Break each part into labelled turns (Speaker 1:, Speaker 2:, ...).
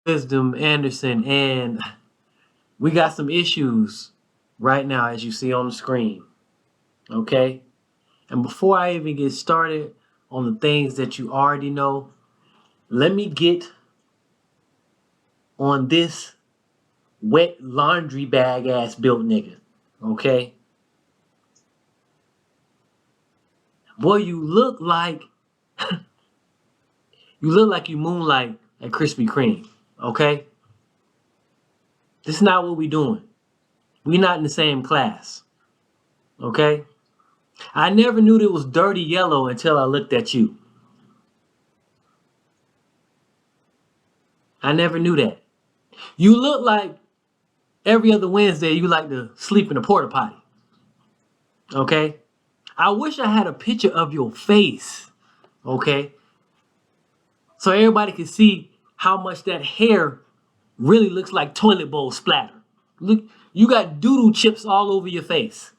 Speaker 1: Wisdom Anderson, and we got some issues right now, as you see on the screen. Okay? And before I even get started on the things that you already know, let me get on this wet laundry bag ass built nigga. Okay? Boy, you look like you moonlight at Krispy Kreme. Okay? This is not what we doing. We not in the same class. Okay? I never knew it was dirty yellow until I looked at you. I never knew that. You look like every other Wednesday you like to sleep in a porta potty. Okay? I wish I had a picture of your face. Okay? So everybody can see how much that hair really looks like toilet bowl splatter. Look, you got doodle chips all over your face.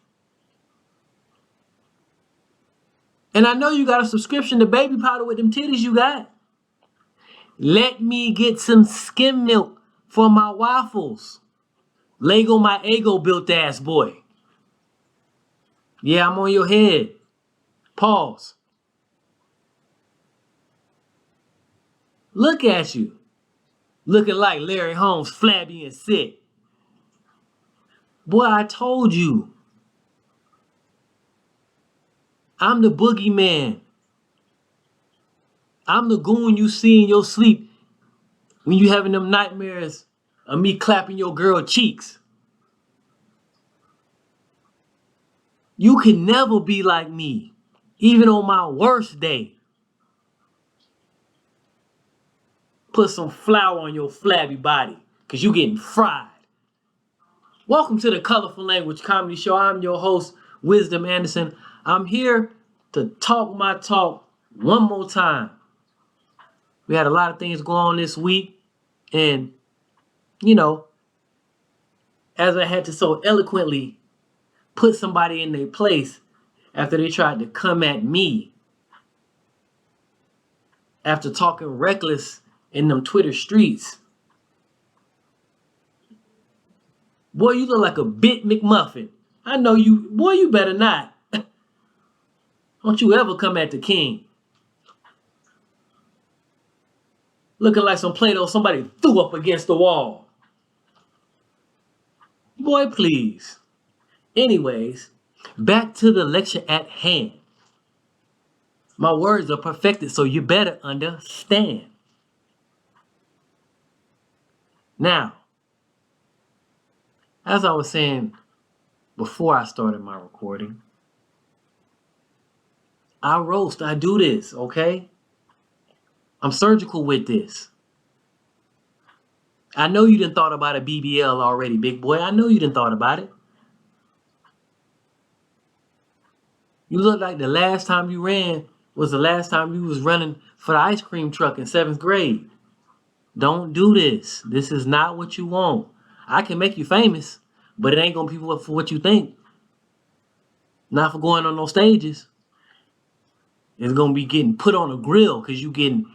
Speaker 1: And I know you got a subscription to baby powder with them titties you got. Let me get some skim milk for my waffles. Lego my ego built ass boy. Yeah, I'm on your head. Pause. Look at you. Looking like Larry Holmes, flabby and sick. Boy, I told you. I'm the boogeyman. I'm the goon you see in your sleep when you having them nightmares of me clapping your girl cheeks. You can never be like me, even on my worst day. Put some flour on your flabby body, cause you getting fried. Welcome to the Colorful Language Comedy Show. I'm your host, Wisdom Anderson. I'm here to talk my talk one more time. We had a lot of things going on this week, and you know, as I had to so eloquently put somebody in their place after they tried to come at me after talking reckless in them Twitter streets. Boy, you look like a bit McMuffin. I know you, boy, you better not. Don't you ever come at the king. Looking like some Play-Doh somebody threw up against the wall. Boy, please. Anyways, back to the lecture at hand. My words are perfected, so you better understand. Now, as I was saying before I started my recording, I roast, I do this, okay? I'm surgical with this. I know you done thought about a BBL already, big boy. I know you done thought about it. You look like the last time you ran was the last time you was running for the ice cream truck in 7th grade. Don't do this. This is not what you want. I can make you famous, but it ain't gonna be for what you think. Not for going on those stages. It's gonna be getting put on a grill because you getting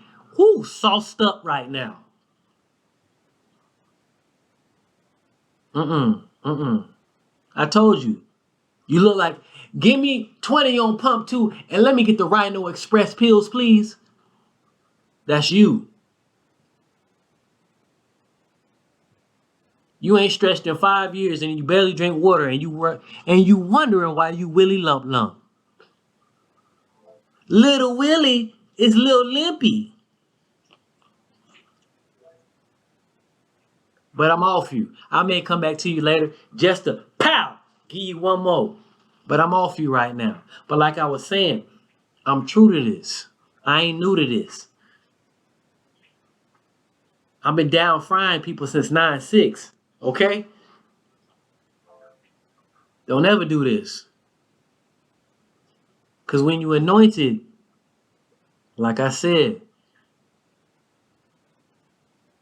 Speaker 1: sauced up right now. I told you. You look like, give me 20 on pump 2 and let me get the Rhino Express pills, please. That's you. You ain't stretched in 5 years and you barely drink water and you wondering why you Willie Lump Lump. Little Willie is Little Limpy. But I'm off you. I may come back to you later just to pow, give you one more. But I'm off you right now. But like I was saying, I'm true to this. I ain't new to this. I've been down frying people since 9-6. Okay? Don't ever do this. Because when you anointed, like I said,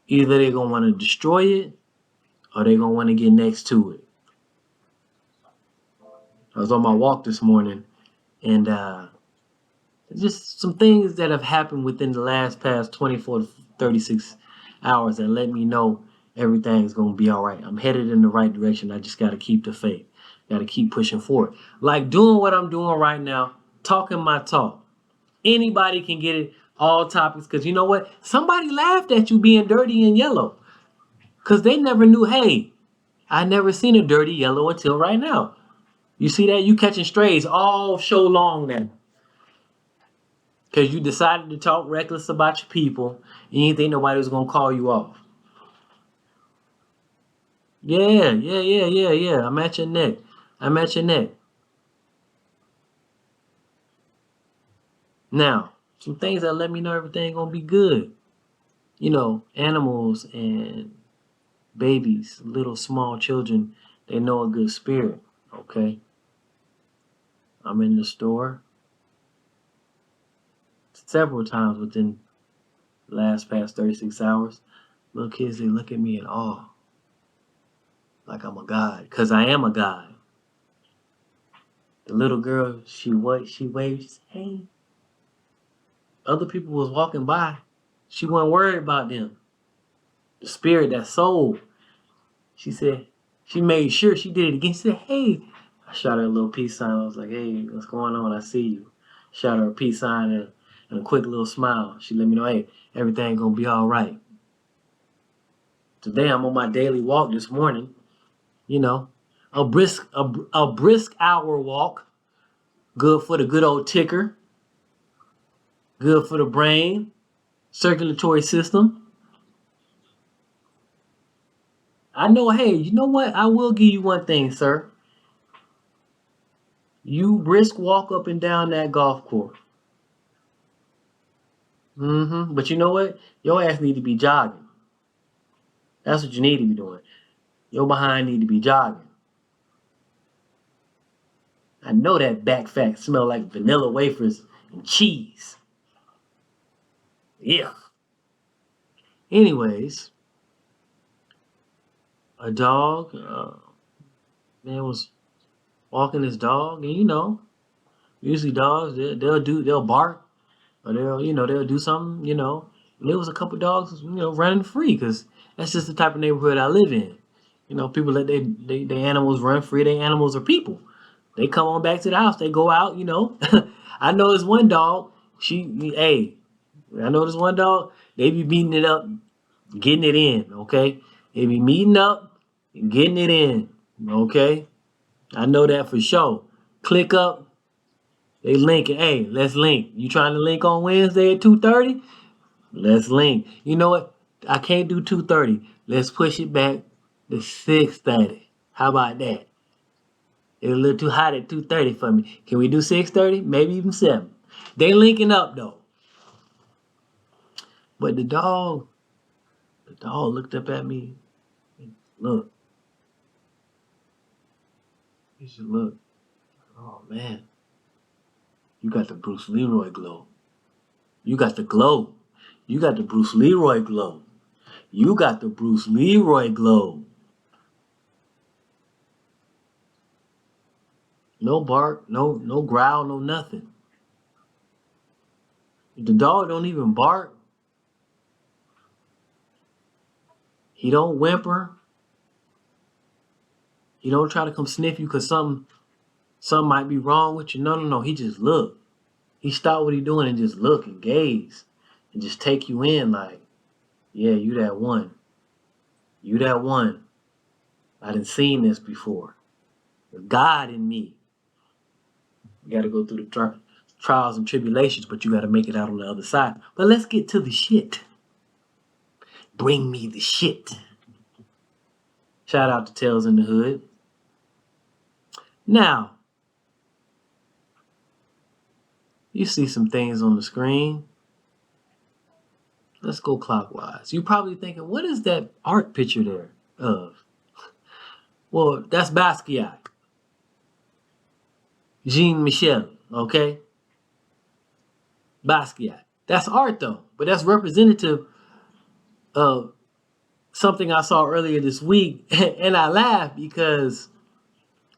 Speaker 1: either they're going to want to destroy it or they're going to want to get next to it. I was on my walk this morning and just some things that have happened within the past 24 to 36 hours that let me know everything's gonna be all right. I'm headed in the right direction. I just gotta keep the faith. Gotta keep pushing forward. Like doing what I'm doing right now, talking my talk. Anybody can get it, all topics, because you know what? Somebody laughed at you being dirty and yellow. Because they never knew, hey, I never seen a dirty yellow until right now. You see that? You catching strays all show long now. Because you decided to talk reckless about your people and you didn't think nobody was going to call you off. Yeah. I'm at your neck. I'm at your neck. Now, some things that let me know everything going to be good. You know, animals and babies, little small children, they know a good spirit. Okay. I'm in the store several times within the last past 36 hours. Little kids, they look at me in awe. Like I'm a god. Because I am a god. The little girl, she waves, hey. Other people was walking by. She wasn't worried about them. The spirit, that soul. She said, she made sure she did it again. She said, hey. I shot her a little peace sign. I was like, hey, what's going on? I see you. Shot her a peace sign and a quick little smile. She let me know, hey, everything gonna be all right. Today I'm on my daily walk this morning. You know, a brisk hour walk. Good for the good old ticker. Good for the brain, circulatory system. I know, hey, you know what? I will give you one thing, sir. You brisk walk up and down that golf course. But you know what? Your ass need to be jogging. That's what you need to be doing. Your behind need to be jogging. I know that back fat smell like vanilla wafers and cheese. Yeah. Anyways, a dog, man was walking his dog, and you know, usually dogs they'll bark or they'll do something, you know. And there was a couple dogs, you know, running free because that's just the type of neighborhood I live in. You know, people let they animals run free. They animals are people. They come on back to the house. They go out, you know. I know this one dog. Hey, I know this one dog. They be beating it up, getting it in. Okay, they be meeting up, and getting it in. Okay, I know that for sure. Click up, they linking. Hey, let's link. You trying to link on Wednesday at 2:30? Let's link. You know what? I can't do 2:30. Let's push it back to 6:30. How about that? It's a little too hot at 2:30 for me. Can we do 6:30? Maybe even 7. They linking up though. But the dog looked up at me. And look, he said, look. Oh man, you got the Bruce Leroy glow. You got the glow. You got the Bruce Leroy glow. You got the Bruce Leroy glow. No bark, no growl, no nothing. The dog don't even bark. He don't whimper. He don't try to come sniff you because something might be wrong with you. No. He just look. He stop what he doing and just look and gaze and just take you in like, yeah, you that one. You that one. I done seen this before. There's God in me. You got to go through the trials and tribulations, but you got to make it out on the other side. But let's get to the shit. Bring me the shit. Shout out to Tales in the Hood. Now, you see some things on the screen. Let's go clockwise. You're probably thinking, what is that art picture there of? Well, that's Basquiat. Jean Michel, okay? Basquiat. That's art though, but that's representative of something I saw earlier this week. And I laughed because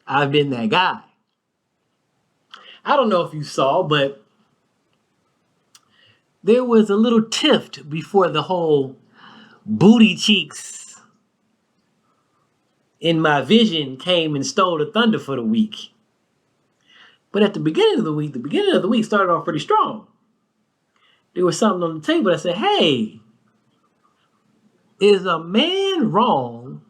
Speaker 1: I've been that guy. I don't know if you saw, but there was a little tiff before the whole booty cheeks in my vision came and stole the thunder for the week. But at the beginning of the week started off pretty strong. There was something on the table that said, hey, is a man wrong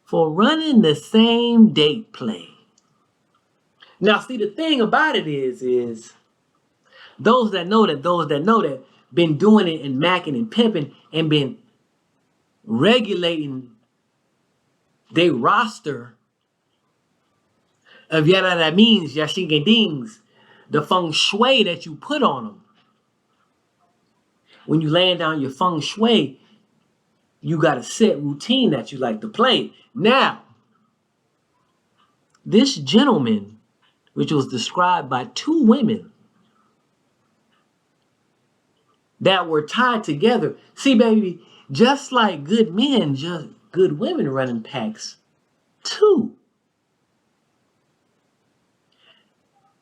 Speaker 1: for running the same date play? Now, see, the thing about it is those that know that, been doing it and macking and pimping and been regulating their roster of yada that means yashigadings, the feng shui that you put on them. When you laying down your feng shui, you got a set routine that you like to play. Now, this gentleman, which was described by two women that were tied together. See, baby, just like good men, just good women running packs too.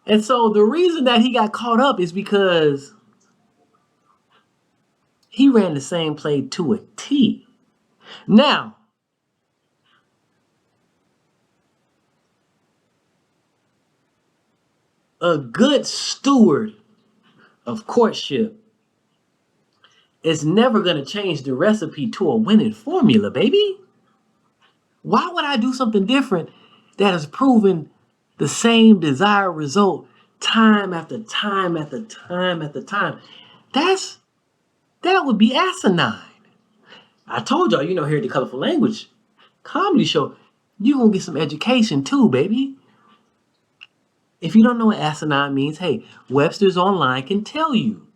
Speaker 1: And so the reason that he got caught up is because he ran the same play to a T. Now, a good steward of courtship is never going to change the recipe to a winning formula, baby. Why would I do something different that has proven the same desired result time after time after time after time? That would be asinine. I told y'all, here at the Colorful Language Comedy Show, you're going to get some education too, baby. If you don't know what asinine means, hey, Webster's Online can tell you.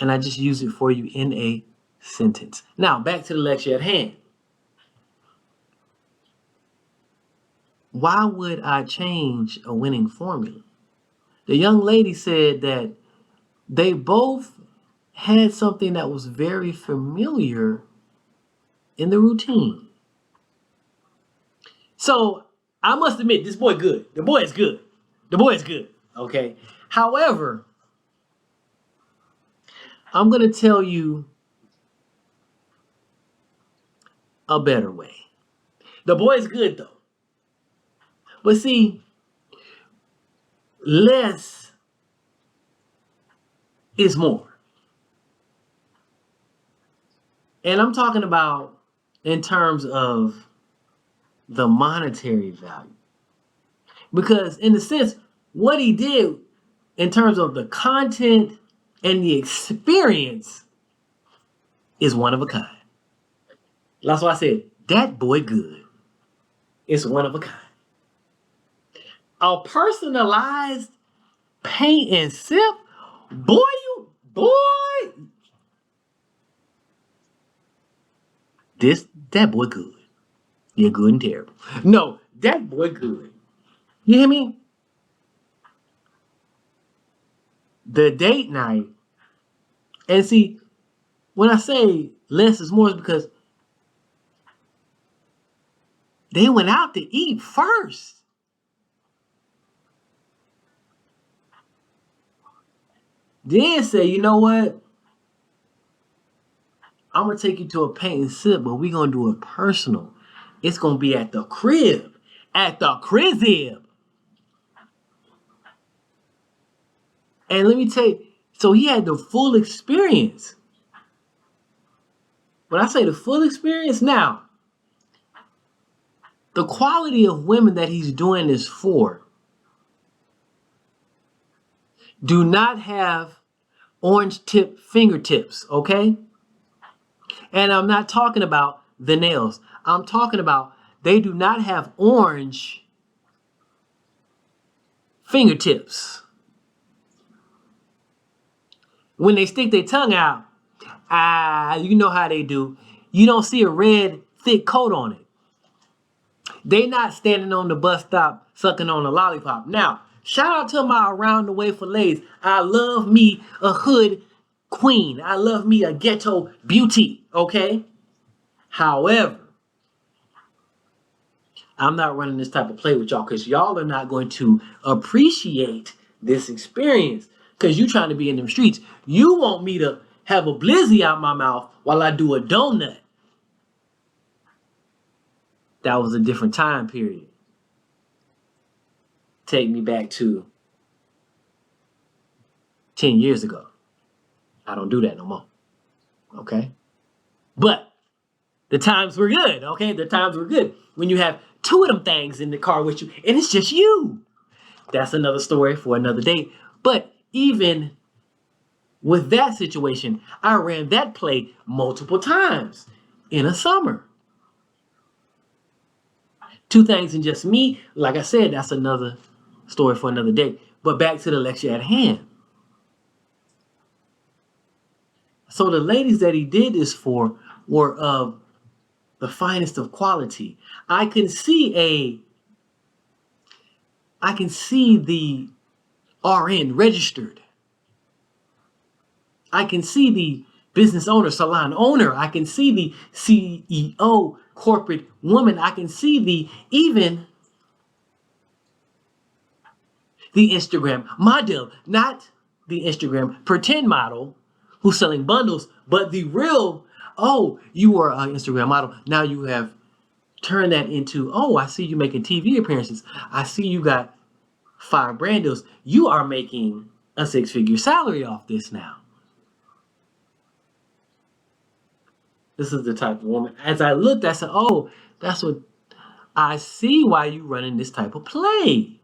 Speaker 1: And I just use it for you in a sentence. Now, back to the lecture at hand. Why would I change a winning formula? The young lady said that they both had something that was very familiar in the routine. So I must admit, this boy good. The boy is good. The boy is good. Okay. However, I'm going to tell you a better way. The boy is good though. But see, less is more. And I'm talking about in terms of the monetary value. Because in a sense, what he did in terms of the content and the experience is one of a kind. That's why I said, that boy good. It's one of a kind. A personalized paint and sip, boy. That boy good. You're good and terrible. No, that boy good. You hear me? The date night. And see, when I say less is more, it's because they went out to eat first. Then say, you know what? I'm going to take you to a paint and sip, but we're going to do it personal. It's going to be at the crib. At the crib. And let me tell you, so he had the full experience. When I say the full experience, now, the quality of women that he's doing this for do not have orange tip fingertips, okay? And I'm not talking about the nails. I'm talking about they do not have orange fingertips. When they stick their tongue out, you know how they do. You don't see a red, thick coat on it. They not standing on the bus stop sucking on a lollipop. Now, shout out to my around the way fillets. I love me a hood queen. I love me a ghetto beauty, okay? However, I'm not running this type of play with y'all because y'all are not going to appreciate this experience because you trying to be in them streets. You want me to have a blizzy out my mouth while I do a donut. That was a different time period. Take me back to 10 years ago. I don't do that no more. Okay? But the times were good, okay? The times were good. When you have two of them things in the car with you, and it's just you. That's another story for another day. But even with that situation, I ran that play multiple times in a summer. Two things and just me, like I said, that's another story for another day. But back to the lecture at hand. So the ladies that he did this for were of the finest of quality. I can see the RN registered. I can see the business owner, salon owner. I can see the CEO, corporate woman. I can see even the Instagram model, not the Instagram pretend model who's selling bundles, but the real, oh, you were an Instagram model. Now you have turned that into, oh, I see you making TV appearances. I see you got 5 brand deals. You are making a 6-figure salary off this now. This is the type of woman. As I looked, I said, oh, that's what I see why you running this type of play.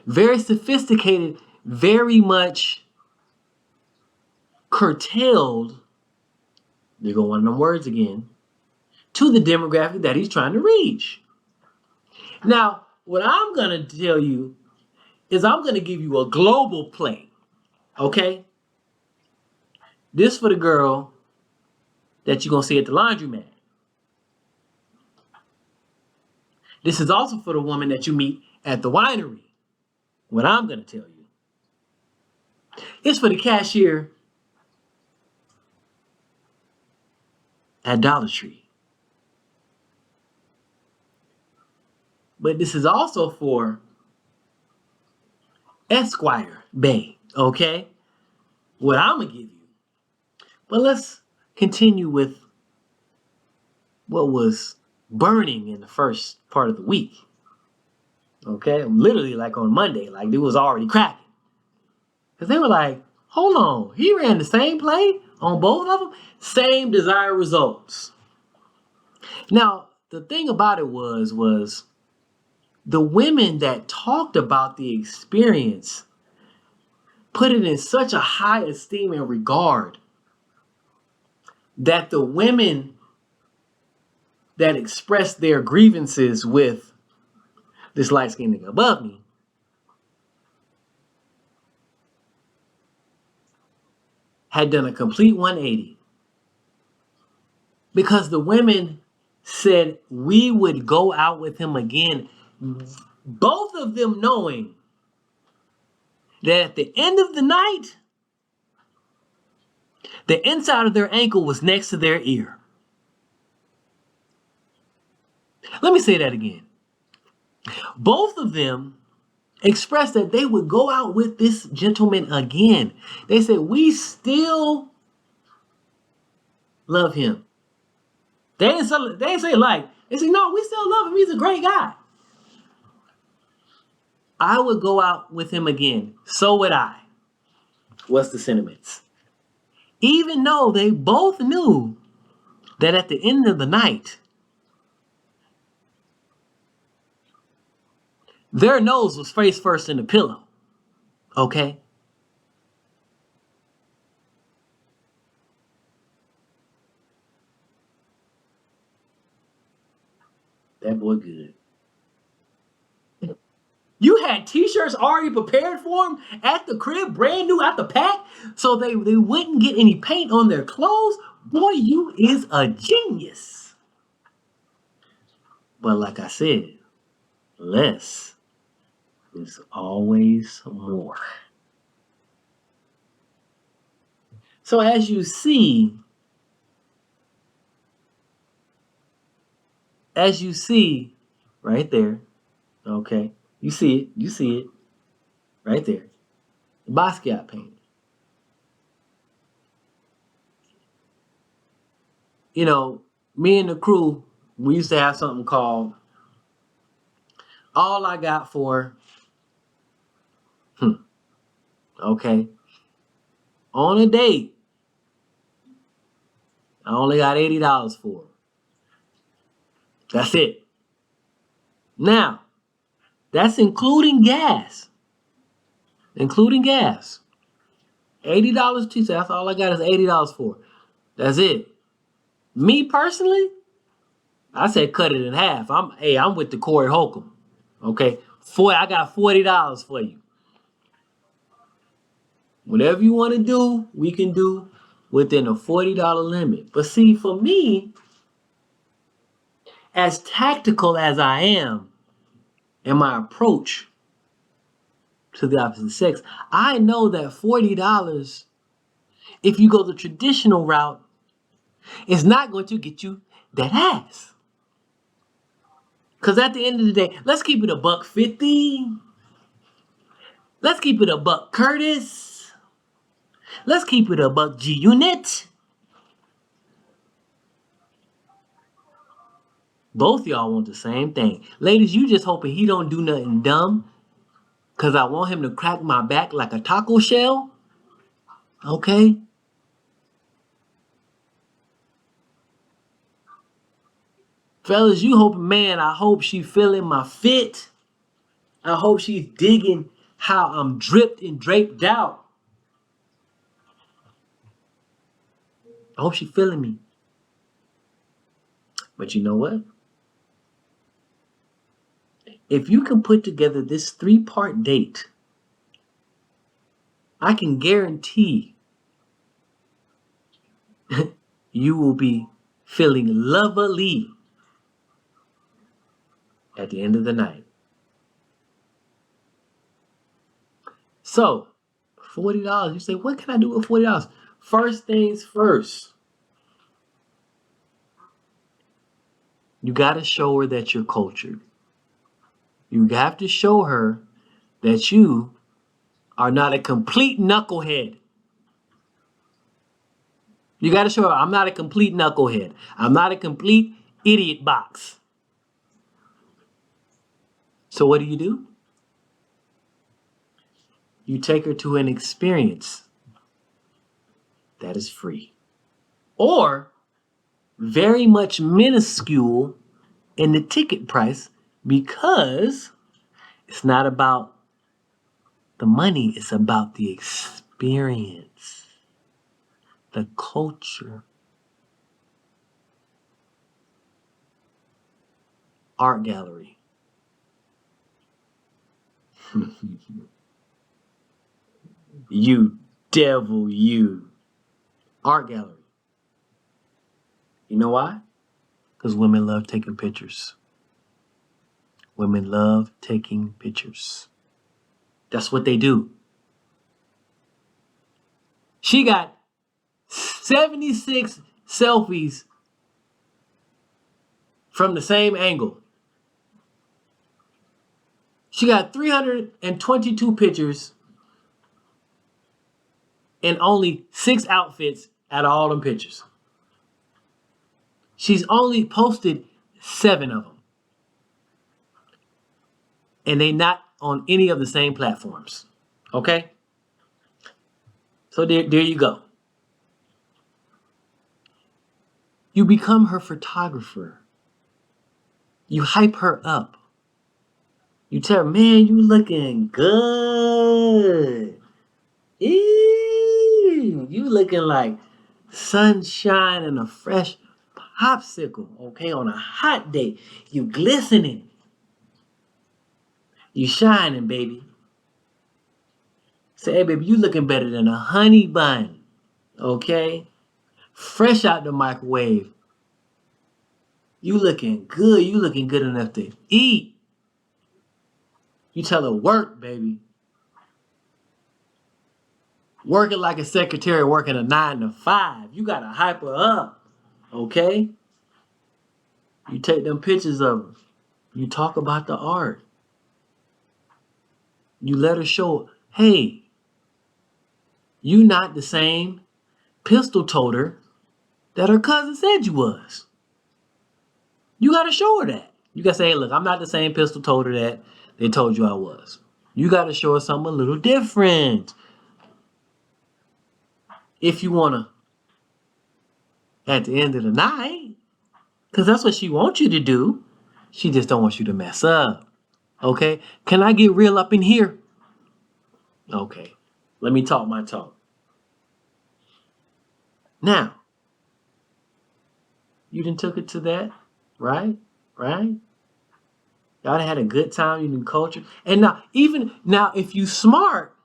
Speaker 1: Very sophisticated, very much curtailed, there go one of them words again, to the demographic that he's trying to reach. Now, what I'm going to tell you is I'm going to give you a global play, okay? This for the girl that you're going to see at the laundromat. This is also for the woman that you meet at the winery. What I'm going to tell you. It's for the cashier at Dollar Tree. But this is also for Esquire Bay, okay? What I'm going to give you. But let's continue with what was burning in the first part of the week. Okay? Literally like on Monday, like it was already cracking. Because they were like, hold on, he ran the same play on both of them? Same desired results. Now, the thing about it was the women that talked about the experience put it in such a high esteem and regard that the women that expressed their grievances with this light-skinned nigga above me had done a complete 180. Because the women said we would go out with him again, both of them knowing that at the end of the night, the inside of their ankle was next to their ear. Let me say that again. Both of them expressed that they would go out with this gentleman again. They said, we still love him. They didn't say like, they said, no, we still love him. He's a great guy. I would go out with him again. So would I. What's the sentiments? Even though they both knew that at the end of the night, their nose was face first in the pillow. Okay? That boy good. You had t-shirts already prepared for him at the crib, brand new out the pack, so they wouldn't get any paint on their clothes. Boy, you is a genius. But like I said, less is always more. So as you see right there, okay, you see it right there. The Basquiat painting. you know, me and the crew, we used to have something called All I Got For, okay, on a date, I only got $80 for. That's it. Now, that's including gas. Including gas. $80 Tuesday. That's all I got is $80 for. That's it. Me personally, I said cut it in half. I'm with the Corey Holcomb. Okay. I got $40 for you. Whatever you want to do, we can do within a $40 limit. But see, for me, as tactical as I am in my approach to the opposite sex, I know that $40, if you go the traditional route, is not going to get you that ass. Because at the end of the day, let's keep it a buck 50. Let's keep it a buck Curtis. Let's keep it a buck G Unit. Both y'all want the same thing. Ladies, you just hoping he don't do nothing dumb. Because I want him to crack my back like a taco shell. Okay? Fellas, you hoping, man, I hope she feeling my fit. I hope she's digging how I'm dripped and draped out. I hope she's feeling me. But you know what? If you can put together this 3-part date, I can guarantee you will be feeling lovely at the end of the night. So, $40, you say, what can I do with $40? First things first, you got to show her that you're cultured. You have to show her that you are not a complete knucklehead. You got to show her I'm not a complete knucklehead. I'm not a complete idiot box. So what do? You take her to an experience that is free. Or very much minuscule in the ticket price because it's not about the money, it's about the experience, the culture. Art gallery. You devil, you. Art gallery. You know why? Because women love taking pictures. Women love taking pictures. That's what they do. She got 76 selfies from the same angle. She got 322 pictures and only 6 outfits out of all them pictures. She's only posted 7 of them. And they not on any of the same platforms. Okay? So there you go. You become her photographer. You hype her up. You tell her, man, you looking good. Ew, you looking like sunshine and a fresh popsicle, okay, on a hot day. You glistening. You shining, baby. Say, hey, baby, you looking better than a honey bun, okay? Fresh out the microwave. You looking good. You looking good enough to eat. You tell her, work, baby. Working like a secretary working a 9 to 5. You gotta hype her up, okay? You take them pictures of her. You talk about the art. You let her show, hey, you not the same pistol toter that her cousin said you was. You gotta show her that. You gotta say, hey, look, I'm not the same pistol told her that they told you I was. You gotta show her something a little different. If you wanna, at the end of the night, because that's what she wants you to do. She just don't want you to mess up. Okay? Can I get real up in here? Okay. Let me talk my talk. Now, you done took it to that, right? Right? Y'all done had a good time, you done culture. And now, even now, if you smart,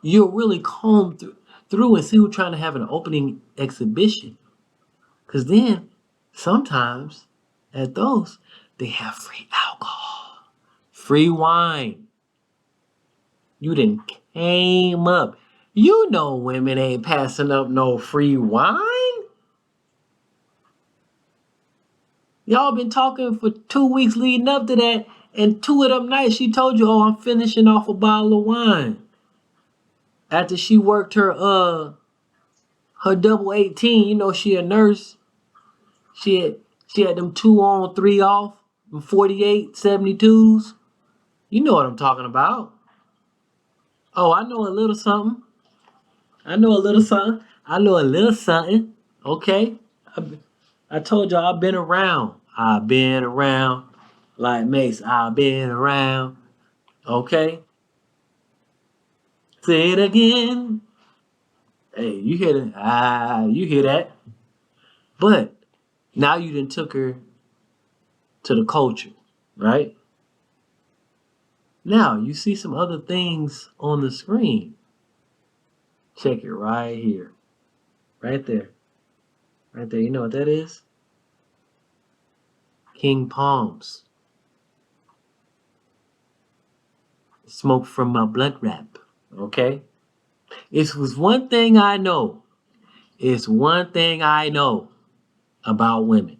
Speaker 1: you'll really comb through and see who's trying to have an opening exhibition. Because then, sometimes, at those, they have free alcohol, free wine. You done came up. You know women ain't passing up no free wine. Y'all been talking for 2 weeks leading up to that, and 2 of them nights she told you, "Oh, I'm finishing off a bottle of wine." After she worked her double 18, you know she a nurse. She had she had them 2 on 3 off, 48, 72s. You know what I'm talking about. Oh, I know a little something. I know a little something. I know a little something. Okay. I, I told y'all I've been around. I've been around. Like Mace, I've been around. Okay. Say it again. Hey, you hear that? You hear that? But now you done took her to the culture, right? Now you see some other things on the screen. Check it right here. Right there. Right there. You know what that is? King Palms. Smoke from my blood wrap. Okay? It was one thing I know. It's one thing I know about women.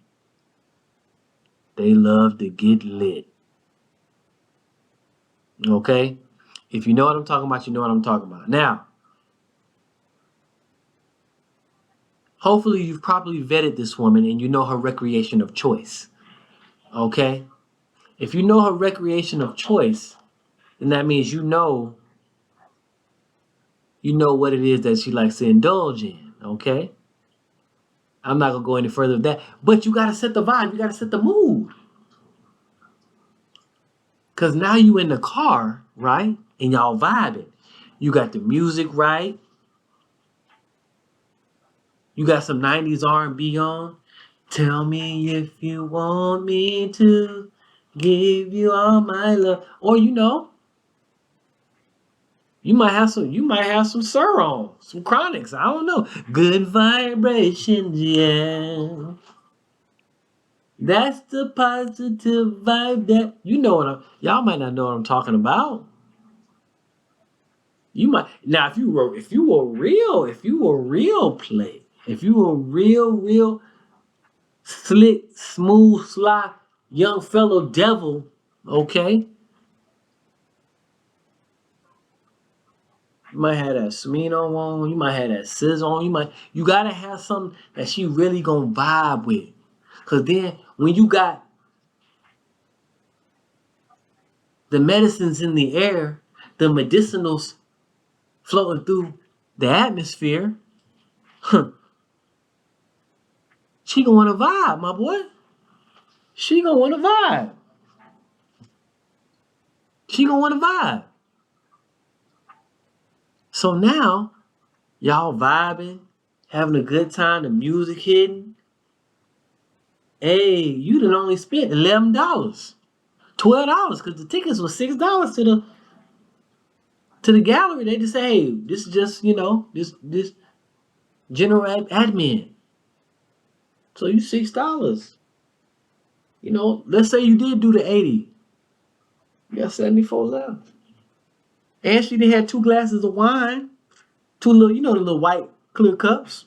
Speaker 1: They love to get lit. Okay? If you know what I'm talking about, you know what I'm talking about. Now, hopefully you've properly vetted this woman and you know her recreation of choice. Okay? If you know her recreation of choice, then that means you know what it is that she likes to indulge in. Okay? I'm not gonna go any further with that. But you gotta set the vibe, you gotta set the mood. Cause now you in the car, right? And y'all vibing. You got the music right. You got some 90s R&B on. Tell me if you want me to give you all my love. Or you might have some Sir on, some Chronics. I don't know. Good vibrations, yeah. That's the positive vibe that y'all might not know what I'm talking about. You might now if you were real slick, smooth, sly, young fellow devil, okay, you might have that Smino on, you might have that Sizz on, you gotta have something that she really gonna vibe with. Cause then when you got the medicines in the air, the medicinals floating through the atmosphere, she gonna wanna vibe, my boy. She gonna wanna vibe. She gonna wanna vibe. So now y'all vibing, having a good time, the music hitting. Hey, you done only spent $11, $12, because the tickets were $6 to the gallery. They just say, hey, this is just this general admin. So you $6. Let's say you did do the 80. You got 74 left. And she did had 2 glasses of wine, two little, the little white clear cups.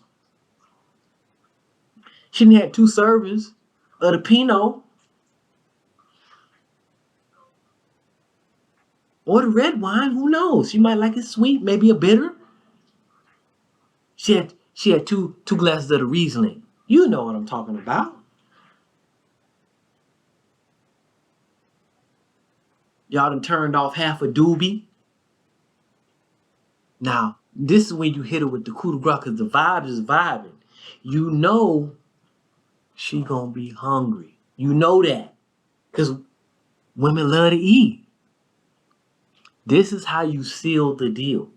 Speaker 1: She done had 2 servings of the Pinot or the red wine. Who knows? She might like it sweet, maybe a bitter. She She had two glasses of the Riesling. You know what I'm talking about. Y'all done turned off half a doobie. Now, this is when you hit her with the coup de grace because the vibe is vibing. You know she gonna be hungry. You know that. Because women love to eat. This is how you seal the deal.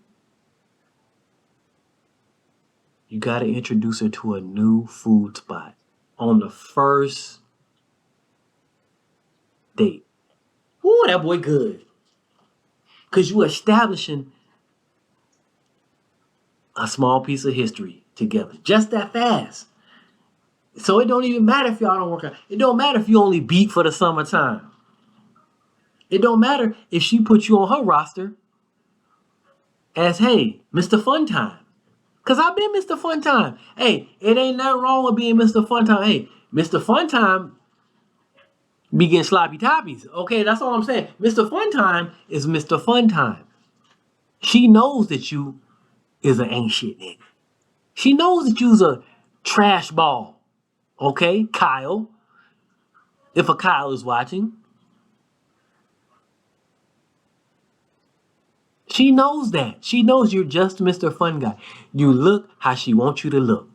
Speaker 1: You gotta introduce her to a new food spot on the first date. Ooh, that boy good. Because you establishing a small piece of history together. Just that fast. So it don't even matter if y'all don't work out. It don't matter if you only beat for the summertime. It don't matter if she put you on her roster as, hey, Mr. Fun Time. Cause I've been Mr. Fun Time. Hey, it ain't nothing wrong with being Mr. Fun Time. Hey, Mr. Fun Time be getting sloppy toppies. Okay, that's all I'm saying. Mr. Fun Time is Mr. Fun Time. She knows that you is an ain't shit nigga. She knows that you's a trash ball. Okay, Kyle. If a Kyle is watching, she knows that. She knows you're just Mr. Fun Guy. You look how she wants you to look.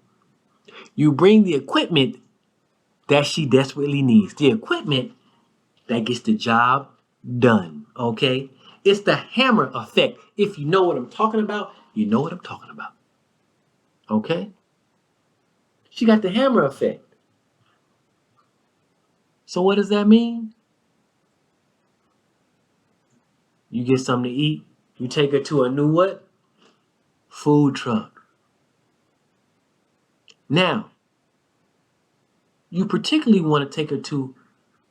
Speaker 1: You bring the equipment that she desperately needs. The equipment that gets the job done. Okay? It's the hammer effect. If you know what I'm talking about, you know what I'm talking about. Okay? She got the hammer effect. So what does that mean? You get something to eat. You take her to a new what? Food truck. Now, you particularly want to take her to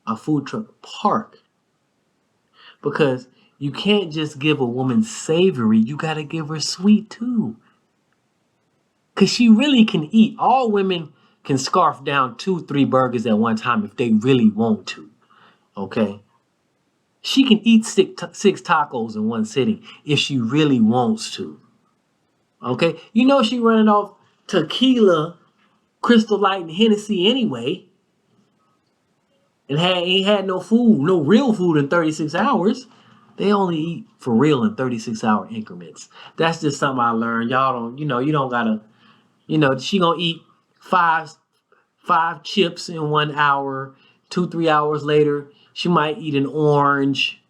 Speaker 1: a food truck park because you can't just give a woman savory, you got to give her sweet too. Because she really can eat. All women can scarf down 2-3 burgers at one time if they really want to. Okay? She can eat six tacos in one sitting if she really wants to. Okay? You know she running off tequila, Crystal Light, and Hennessy anyway. And ain't had no food, no real food in 36 hours. They only eat for real in 36-hour increments. That's just something I learned. Y'all don't, you don't gotta, she gonna eat five chips in 1 hour. 2-3 hours later, she might eat an orange.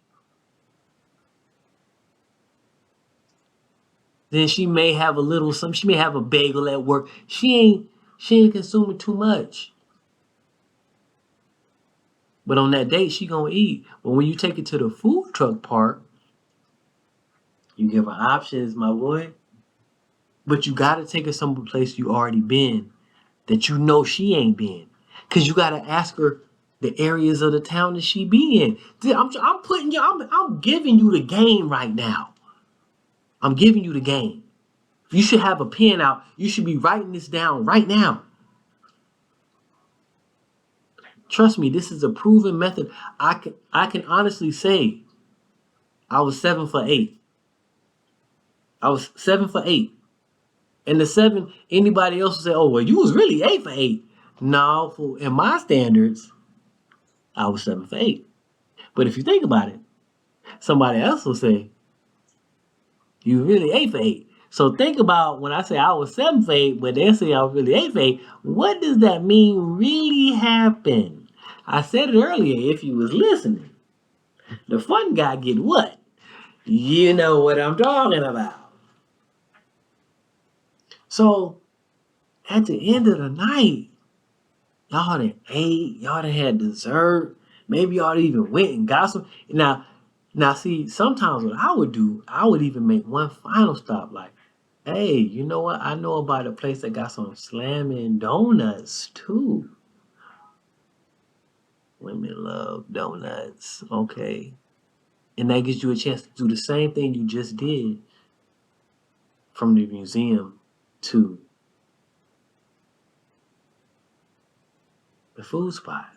Speaker 1: Then she may have a little something. She may have a bagel at work. She ain't consuming too much. But on that date, she gonna eat. But when you take it to the food truck park, you give her options, my boy. But you gotta take her someplace you already been that you know she ain't been. Cause you gotta ask her the areas of the town that she be in. I'm putting you, I'm giving you the game right now. I'm giving you the game. You should have a pen out. You should be writing this down right now. Trust me, this is a proven method. I can honestly say I was 7 for 8. I was 7 for 8. And the 7, anybody else would say, oh, well, you was really 8 for 8. No, in my standards, I was 7 for 8. But if you think about it, somebody else will say, you really 8 for 8. So think about when I say I was 7 for 8, but they say I was really 8 for 8. What does that mean really happened? I said it earlier if you was listening. The fun guy get what? You know what I'm talking about. So at the end of the night, y'all done ate, y'all done had dessert. Maybe y'all even went and got some. Now, see, sometimes what I would do, I would even make one final stop. Like, hey, you know what? I know about a place that got some slamming donuts too. Women love donuts, okay? And that gives you a chance to do the same thing you just did from the museum to the food spot.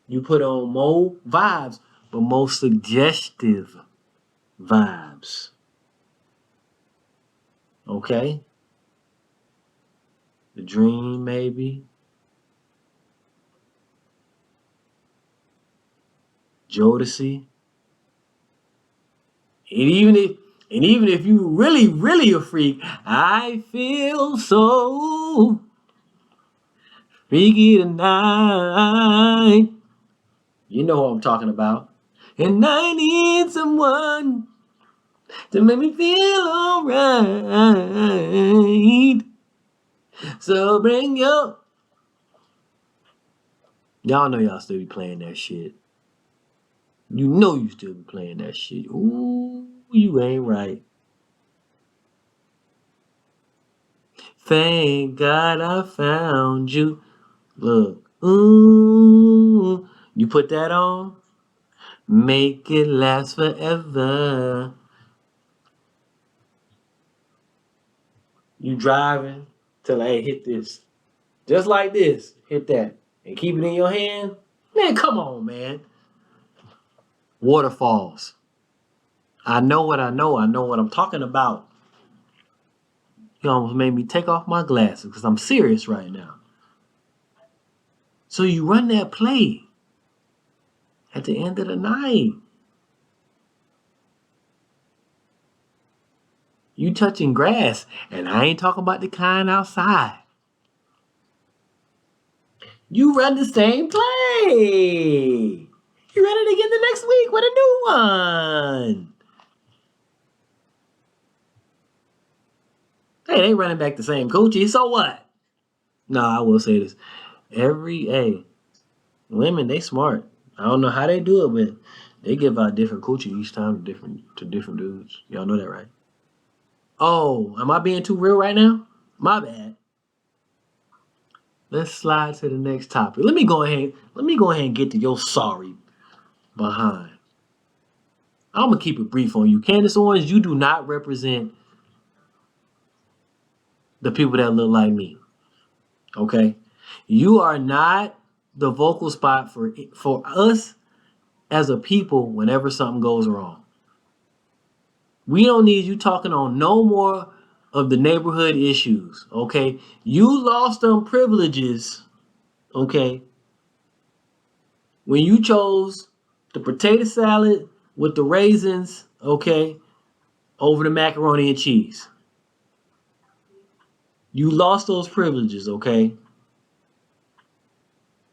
Speaker 1: You put on more vibes, but more suggestive vibes. Okay? The Dream, maybe. Jodeci. And even if you really, really a freak, I feel so freaky tonight. You know what I'm talking about. And I need someone to make me feel alright. So bring your. Y'all know y'all still be playing that shit. You know you still be playing that shit. Ooh, you ain't right. Thank God I found you. Look. Ooh. You put that on? Make it last forever. You driving till I hit this. Just like this. Hit that. And keep it in your hand. Man, come on, man. Waterfalls. I know what I know. I know what I'm talking about. You almost made me take off my glasses because I'm serious right now. So you run that play at the end of the night. You touching grass, and I ain't talking about the kind outside. You run the same play. You run it again the next week with a new one. Hey, they running back the same coochie, so what? No, I will say this. Women, they smart. I don't know how they do it, but they give out different coochie each time to different dudes. Y'all know that, right? Oh, am I being too real right now? My bad. Let's slide to the next topic. Let me go ahead and get to your sorry behind. I'm gonna keep it brief on you. Candace Owens, you do not represent the people that look like me. Okay? You are not the vocal spot for us as a people whenever something goes wrong. We don't need you talking on no more of the neighborhood issues. Okay? You lost them privileges, okay, when you chose the potato salad with the raisins, okay, over the macaroni and cheese. You lost those privileges, okay?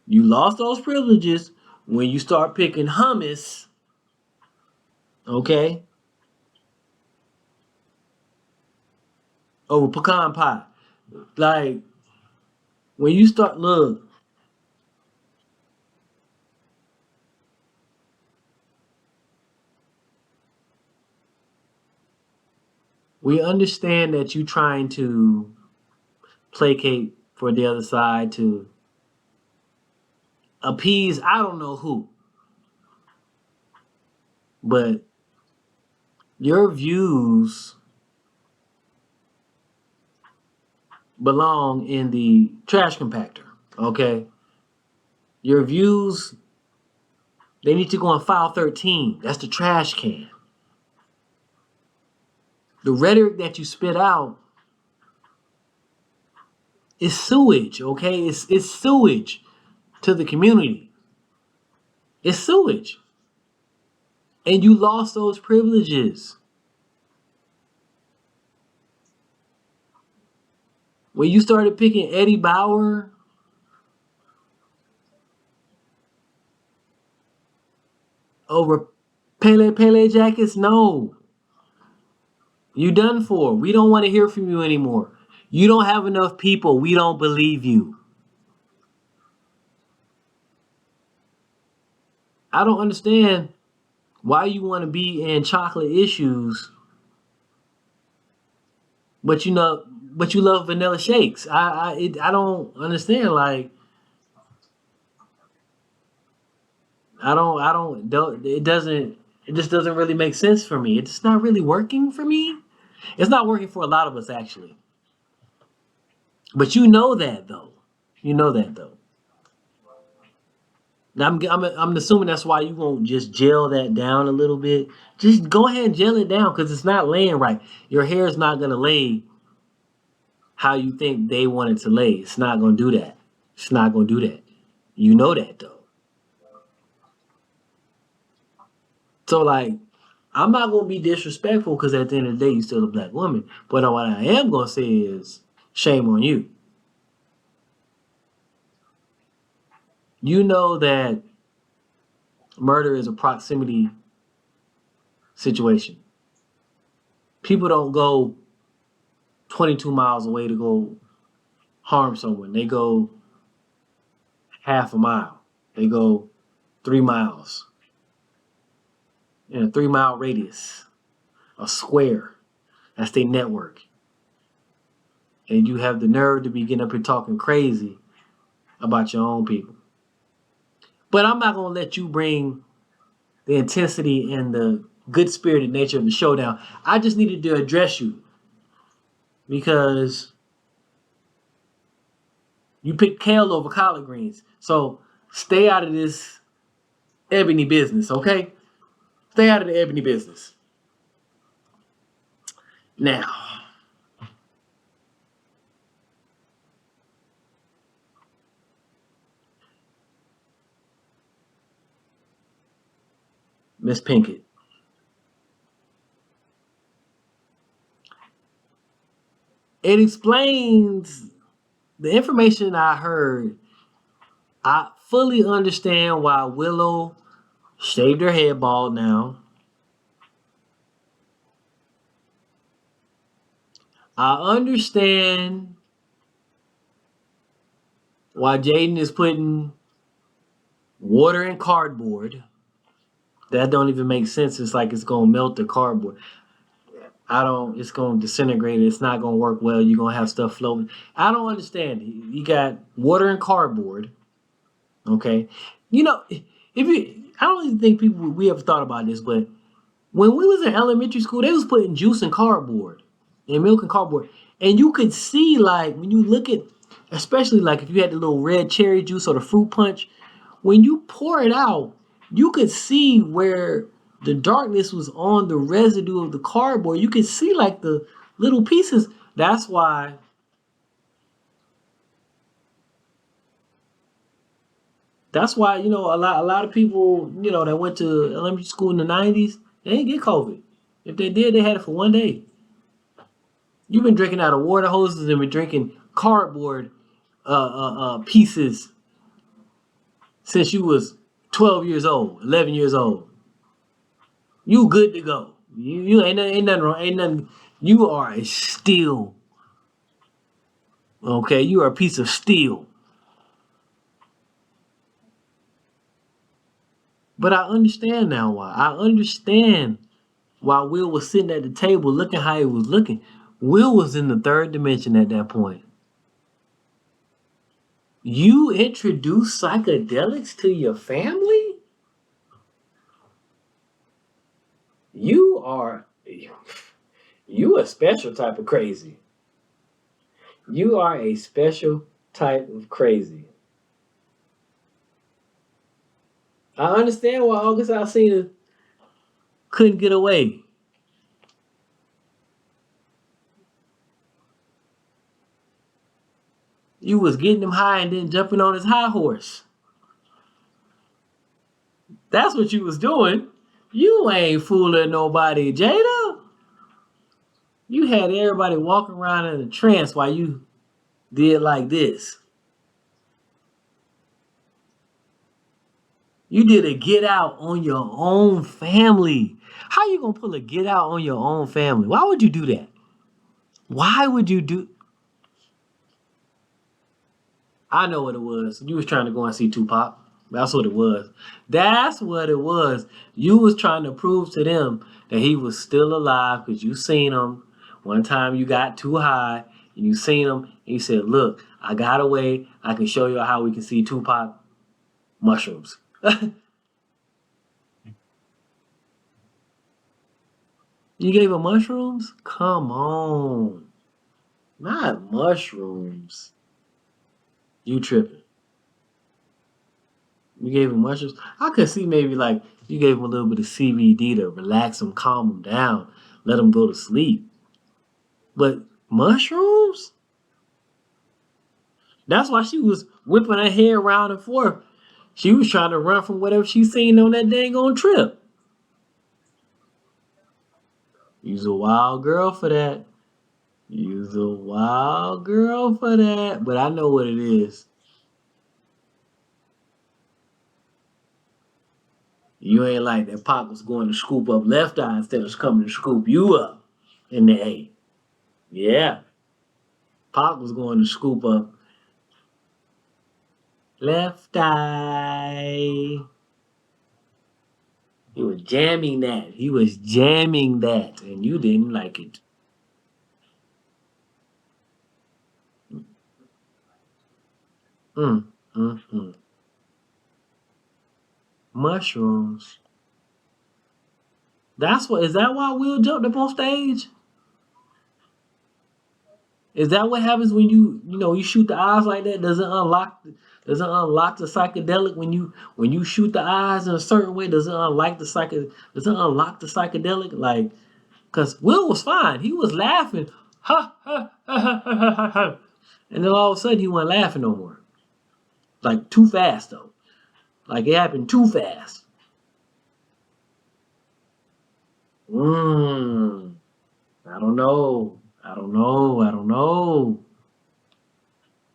Speaker 1: You lost those privileges when you start picking hummus, okay, over pecan pie. Like, when you start, look, we understand that you trying to placate for the other side to appease, I don't know who, but your views belong in the trash compactor, okay? Your views, they need to go in file 13. That's the trash can. The rhetoric that you spit out is sewage, okay? It's sewage to the community. It's sewage. And you lost those privileges. When you started picking Eddie Bauer over Pele jackets, no. You done for. We don't want to hear from you anymore. You don't have enough people. We don't believe you. I don't understand why you want to be in chocolate issues, but you love vanilla shakes. I don't understand. Like, it just doesn't really make sense for me. It's not really working for me. It's not working for a lot of us actually. But you know that though. You know that though. Now I'm assuming that's why you won't just gel that down a little bit. Just go ahead and gel it down because it's not laying right. Your hair is not gonna lay. how you think they want it to lay. It's not gonna do that. It's not gonna do that. You know that though. So like, I'm not gonna be disrespectful because at the end of the day, you're still a black woman. But what I am gonna say is, shame on you. You know that murder is a proximity situation. People don't go 22 miles away to go harm someone. They go half a mile. They go 3 miles in a 3 mile radius, a square. That's their network. And you have the nerve to be getting up here talking crazy about your own people. But I'm not gonna let you bring the intensity and the good spirited nature of the showdown. I just needed to address you because you picked kale over collard greens. So stay out of this ebony business, okay? Stay out of the ebony business. Now, Miss Pinkett, it explains the information I heard. I fully understand why Willow shaved her head bald now. I understand why Jaden is putting water in cardboard. That don't even make sense. It's like it's gonna melt the cardboard. I don't. It's gonna disintegrate. It's not gonna work well. You're gonna have stuff floating. I don't understand. You got water and cardboard. Okay. You know, if you, I don't even think people we ever thought about this, but when we was in elementary school, they was putting juice in cardboard and milk in cardboard, and you could see like when you look at, especially like if you had the little red cherry juice or the fruit punch, when you pour it out, you could see where the darkness was on the residue of the cardboard. You could see like the little pieces. That's why. That's why a lot of people that went to elementary school in the '90s they didn't get COVID. If they did, they had it for one day. You've been drinking out of water hoses and been drinking cardboard pieces since you was 12 years old, 11 years old. You good to go. You ain't nothing wrong. Ain't nothing. You are a steel. Okay, you are a piece of steel. But I understand now why. I understand why Will was sitting at the table looking how he was looking. Will was in the third dimension at that point. You introduced psychedelics to your family? You are you a special type of crazy. You are a special type of crazy. I understand why August Alsina couldn't get away. You was getting him high and then jumping on his high horse. That's what you was doing. You ain't fooling nobody, Jada. You had everybody walking around in a trance while you did like this. You did a get out on your own family. How you gonna pull a get out on your own family? Why would you do that? Why would you do? I know what it was. You was trying to go and see Tupac. That's what it was. That's what it was. You was trying to prove to them that he was still alive because you seen him. One time you got too high and you seen him and you said, look, I got away. I can show you how we can see Tupac mushrooms. You gave him mushrooms? Come on. Not mushrooms. You tripping. You gave him mushrooms. I could see maybe like you gave him a little bit of CBD to relax him, calm him down, let him go to sleep. But mushrooms? That's why she was whipping her hair around and forth. She was trying to run from whatever she seen on that dang on trip. You's a wild girl for that. You's a wild girl for that. But I know what it is. You ain't like that Pac was going to scoop up Left Eye instead of coming to scoop you up in the A. Yeah. Pac was going to scoop up Left Eye. He was jamming that. He was jamming that. And you didn't like it. Mm, mm. Mushrooms. That's what. Is that why Will jumped up on stage? Is that what happens when you shoot the eyes like that? Does it unlock the psychedelic when you shoot the eyes in a certain way? Does it unlock the psychedelic? Like, cause Will was fine. He was laughing. Ha ha ha ha ha ha ha. And then all of a sudden he wasn't laughing no more. Like too fast though. Like it happened too fast. Mmm. I don't know. I don't know. I don't know.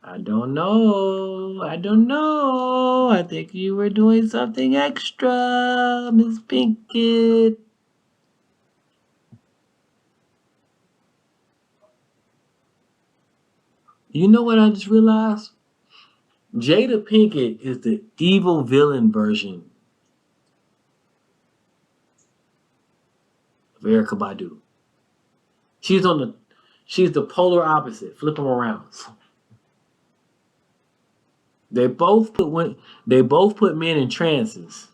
Speaker 1: I don't know. I don't know. I think you were doing something extra, Miss Pinkett. You know what I just realized? Jada Pinkett is the evil villain version of Erica Badu. She's on the she's the polar opposite. Flip them around. They both put men in trances.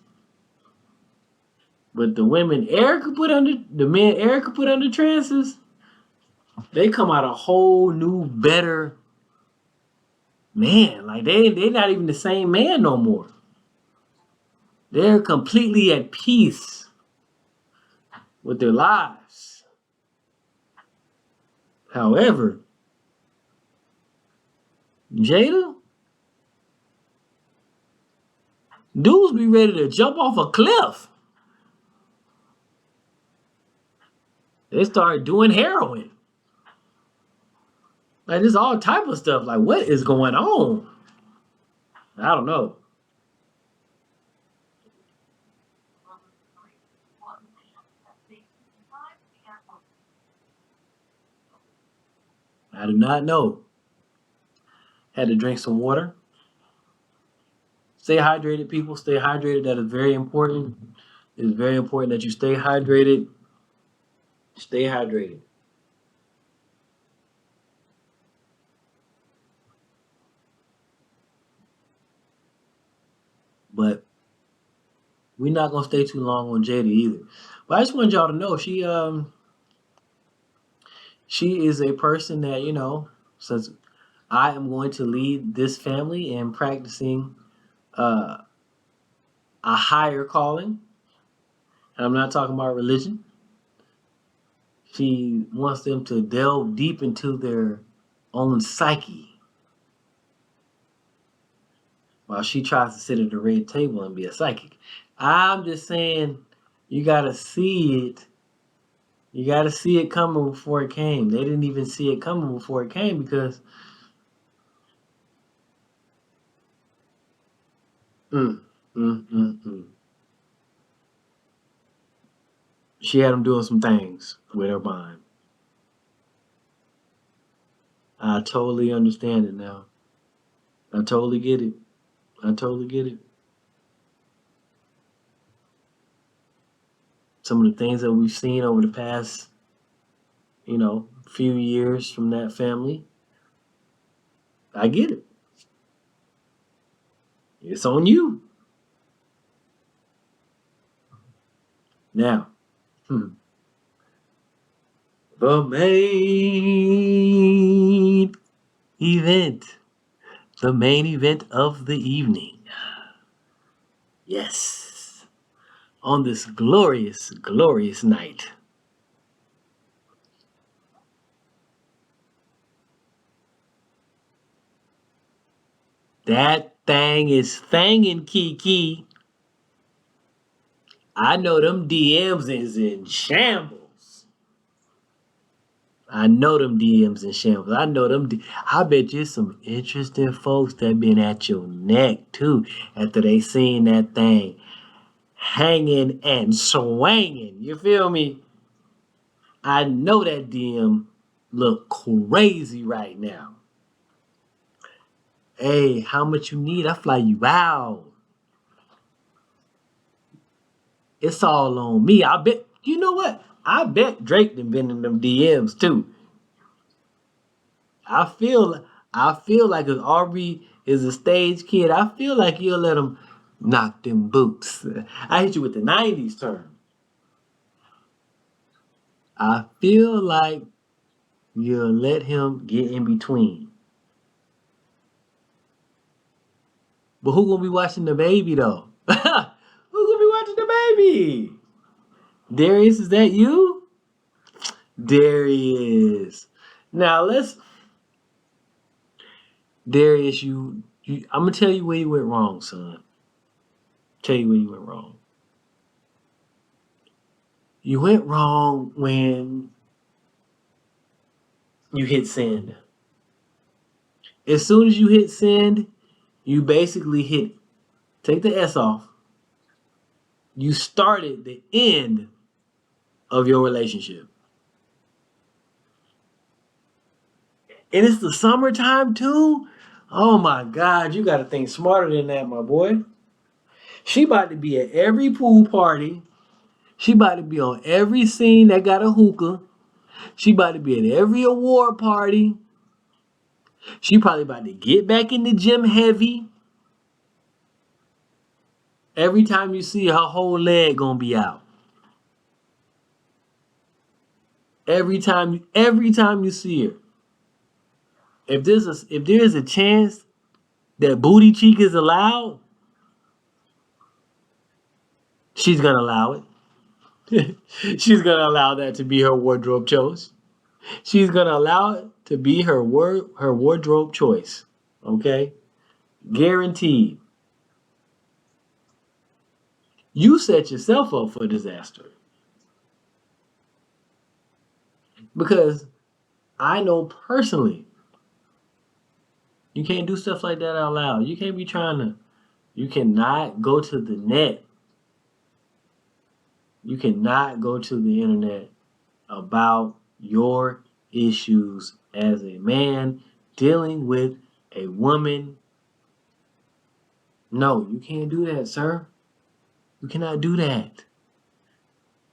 Speaker 1: But the men Erica put under trances, they come out a whole new better man. Like they not even the same man no more. They're completely at peace with their lives. However, Jada, dudes be ready to jump off a cliff. They start doing heroin. Like there's all type of stuff. Like what is going on? I don't know. I do not know. Had to drink some water. Stay hydrated, people. Stay hydrated. That is very important. It is very important that you stay hydrated. Stay hydrated. But we're not gonna stay too long on Jada either. But I just wanted y'all to know she is a person that says I am going to lead this family in practicing uh, a higher calling, and I'm not talking about religion. She wants them to delve deep into their own psyche while she tries to sit at the red table and be a psychic. I'm just saying, you gotta see it. You gotta see it coming before it came. They didn't even see it coming before it came because mm, mm. She had them doing some things with her mind. I totally understand it now. I totally get it. I totally get it. Some of the things that we've seen over the past, few years from that family, I get it. It's on you. Now, the main event. The main event of the evening. Yes. On this glorious, glorious night. That thing is thangin', Kiki. I know them DMs is in shambles. I know them DMs in shambles. I know them. I bet you some interesting folks that been at your neck too after they seen that thing hanging and swinging. You feel me? I know that DM look crazy right now. Hey, how much you need? I fly you out. It's all on me. I bet. You know what? I bet Drake done been in them DMs too. I feel. I feel like if Aubrey is a stage kid, I feel like you'll let him knock them boots. I hit you with the '90s term. I feel like you'll let him get in between. But who gonna be watching the baby though? Who gonna be watching the baby? Darius, is that you? Darius. Now let's Darius, you I'm gonna tell you where you went wrong, son. Tell you where you went wrong. You went wrong when you hit send. As soon as you hit send, you basically hit take the S off. You started the end of your relationship. And it's the summertime too. Oh my God, you gotta think smarter than that, my boy. She about to be at every pool party. She about to be on every scene that got a hookah. She about to be at every award party. She probably about to get back in the gym heavy. Every time you see her whole leg gonna be out. Every time you see her. If there is a chance that booty cheek is allowed, she's gonna allow it. She's gonna allow that to be her wardrobe choice. She's gonna allow it to be her wardrobe choice. Okay? Guaranteed. You set yourself up for disaster. Because I know personally, you can't do stuff like that out loud. You can't be trying to, you cannot go to the net. You cannot go to the internet about your issues as a man dealing with a woman. No, you can't do that, sir. You cannot do that.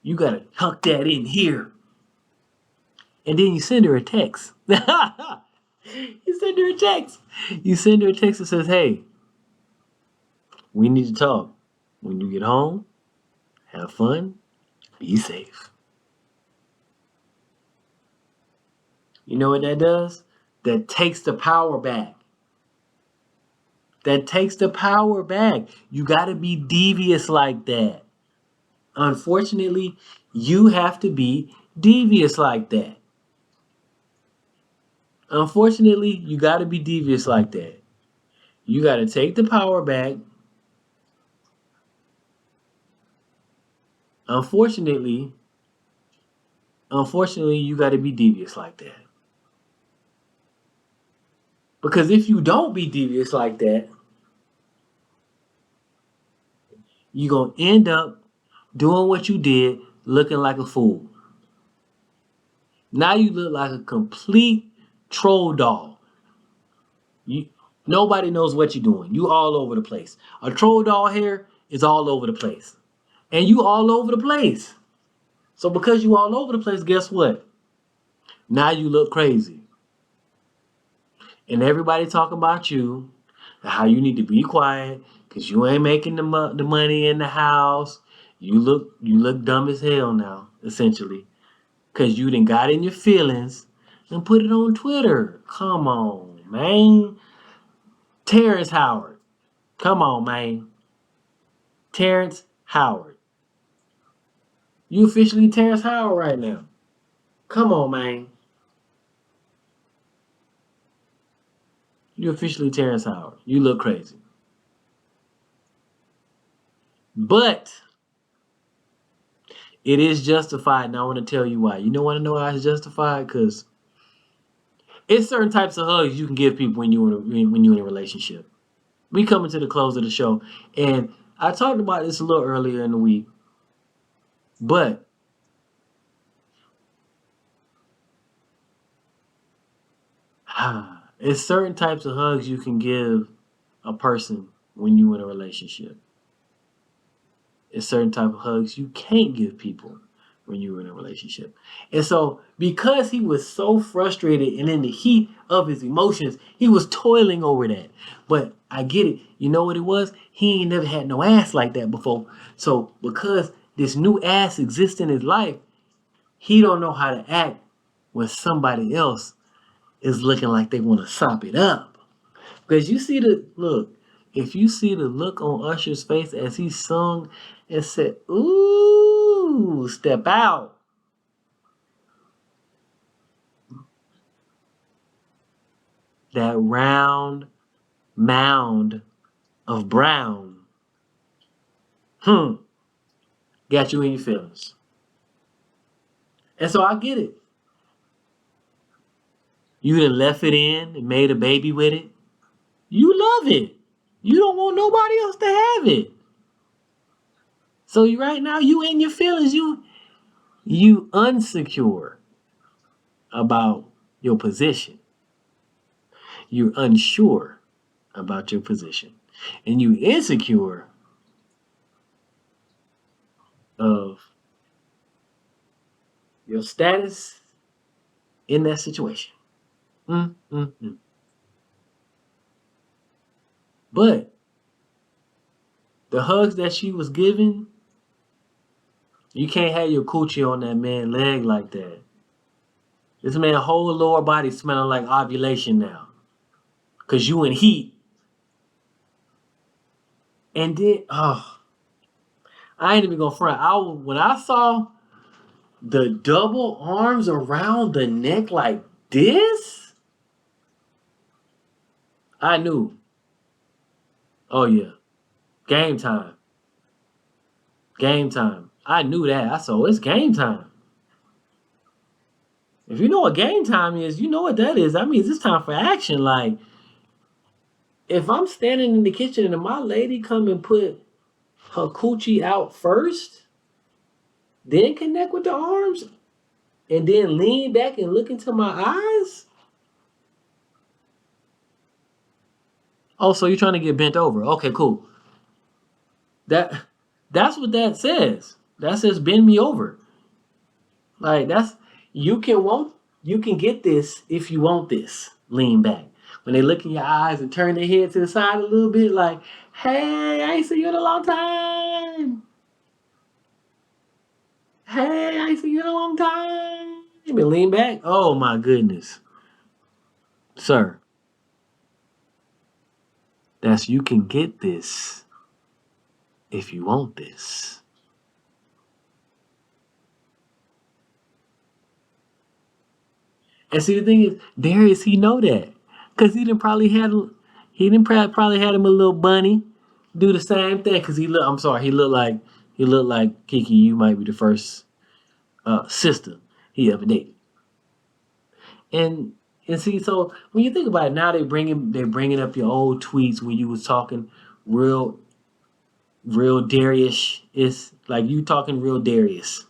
Speaker 1: You gotta tuck that in here. And then you send her a text. You send her a text. You send her a text that says, hey, we need to talk. When you get home, have fun, be safe. You know what that does? That takes the power back. That takes the power back. You got to be devious like that. Unfortunately, you have to be devious like that. Unfortunately, you got to be devious like that. You got to take the power back. Unfortunately, unfortunately, you got to be devious like that. Because if you don't be devious like that, you're going to end up doing what you did looking like a fool. Now you look like a complete troll doll. You Nobody knows what you're doing. You all over the place. A troll doll hair is all over the place. And you all over the place. So because you all over the place, guess what? Now you look crazy. And everybody talking about you, how you need to be quiet because you ain't making the money in the house. You look dumb as hell now, essentially. Because you done got in your feelings and put it on Twitter. Come on, man. Terrence Howard. Come on, man. Terrence Howard. You officially Terrence Howard right now. Come on, man. You officially Terrence Howard. You look crazy. But it is justified, and I want to tell you why. You don't want to know why it's justified? Because it's certain types of hugs you can give people when you're in a relationship. We coming to the close of the show, and I talked about this a little earlier in the week, but it's certain types of hugs you can give a person when you're in a relationship. It's certain type of hugs you can't give people when you're in a relationship. And so, because he was so frustrated and in the heat of his emotions, he was toiling over that. But I get it. You know what it was? He ain't never had no ass like that before. So, because this new ass exists in his life, he don't know how to act when somebody else is looking like they want to sop it up. Because you see the look, if you see the look on Usher's face as he sung and said, "Ooh, step out." That round mound of brown, hmm, got you in your feelings. And so I get it. You done left it in and made a baby with it. You love it. You don't want nobody else to have it. So right now you in your feelings. You unsecure about your position. You're unsure about your position. And you insecure of your status in that situation. Mm, mm, mm. But the hugs that she was giving, you can't have your coochie on that man's leg like that. This man's whole lower body smelling like ovulation now. Cause you in heat. And then, oh, I ain't even gonna front. When I saw the double arms around the neck like this, I knew. Oh yeah, game time. Game time. I knew that. I saw it's game time. If you know what game time is, you know what that is. That means it's time for action. Like, if I'm standing in the kitchen and my lady come and put her coochie out first, then connect with the arms, and then lean back and look into my eyes. Oh, so you're trying to get bent over. Okay, cool. That that's what that says. That says bend me over. Like that's you can want you can get this if you want this. Lean back. When they look in your eyes and turn their head to the side a little bit, like, hey, I ain't seen you in a long time. Hey, I ain't seen you in a long time. You been lean back? Oh my goodness. Sir, that's you can get this if you want this. And see the thing is, Darius, he know that. Cause he didn't probably had him a little bunny do the same thing. Cause I'm sorry, he looked like Kiki, you might be the first sister he ever dated. And and see, so when you think about it, now they're bringing up your old tweets when you was talking real real Darius. It's like you talking real Darius,